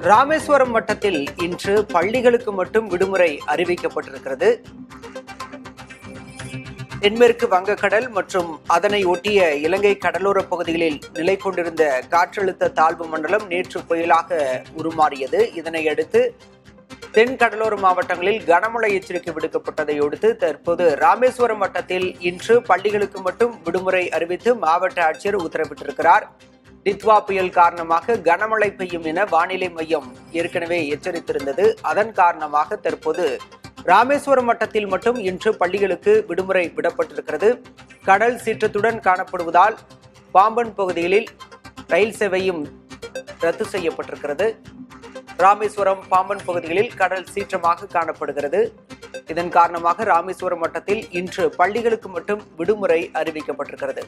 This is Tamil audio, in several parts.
ராமேஸ்வரம் வட்டத்தில் இன்று பள்ளிகளுக்கு மட்டும் விடுமுறை அறிவிக்கப்பட்டிருக்கிறது. தென்மேற்கு வங்கக்கடல் மற்றும் அதனை ஒட்டிய இலங்கை கடலோர பகுதிகளில் நிலை கொண்டிருந்த காற்றழுத்த தாழ்வு மண்டலம் நேற்று புயலாக உருமாறியது. இதனையடுத்து தென் கடலோர மாவட்டங்களில் கனமழை எச்சரிக்கை விடுக்கப்பட்டதை அடுத்து தற்போது ராமேஸ்வரம் வட்டத்தில் இன்று பள்ளிகளுக்கு மட்டும் விடுமுறை அறிவித்து மாவட்ட ஆட்சியர் உத்தரவிட்டிருக்கிறார். டித்வா புயல் காரணமாக கனமழை பெய்யும் என வானிலை மையம் ஏற்கனவே எச்சரித்திருந்தது. அதன் காரணமாக தற்போது ராமேஸ்வரம் வட்டத்தில் மட்டும் இன்று பள்ளிகளுக்கு விடுமுறை விடப்பட்டிருக்கிறது. கடல் சீற்றத்துடன் காணப்படுவதால் பாம்பன் பகுதிகளில் ரயில் சேவையும் ரத்து செய்யப்பட்டிருக்கிறது. ராமேஸ்வரம் பாம்பன் பகுதிகளில் கடல் சீற்றமாக காணப்படுகிறது. இதன் காரணமாக ராமேஸ்வரம் வட்டத்தில் இன்று பள்ளிகளுக்கு மட்டும் விடுமுறை அறிவிக்கப்பட்டிருக்கிறது.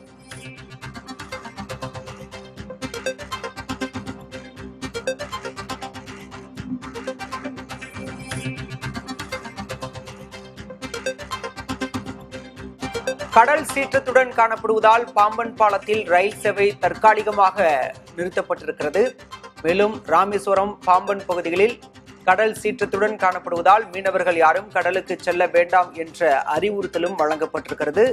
கடல் சீற்றத்துடன் காணப்படுவதால் பாம்பன் பாலத்தில் ரயில் சேவை தற்காலிகமாக நிறுத்தப்பட்டிருக்கிறது. மேலும் ராமேஸ்வரம் பாம்பன் பகுதிகளில் கடல் சீற்றத்துடன் காணப்படுவதால் மீனவர்கள் யாரும் கடலுக்கு செல்ல வேண்டாம் என்ற அறிவுறுத்தலும் வழங்கப்பட்டிருக்கிறது.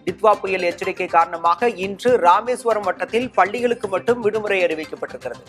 டித்வா புயல் எச்சரிக்கை காரணமாக இன்று ராமேஸ்வரம் வட்டத்தில் பள்ளிகளுக்கு மட்டும் விடுமுறை அறிவிக்கப்பட்டிருக்கிறது.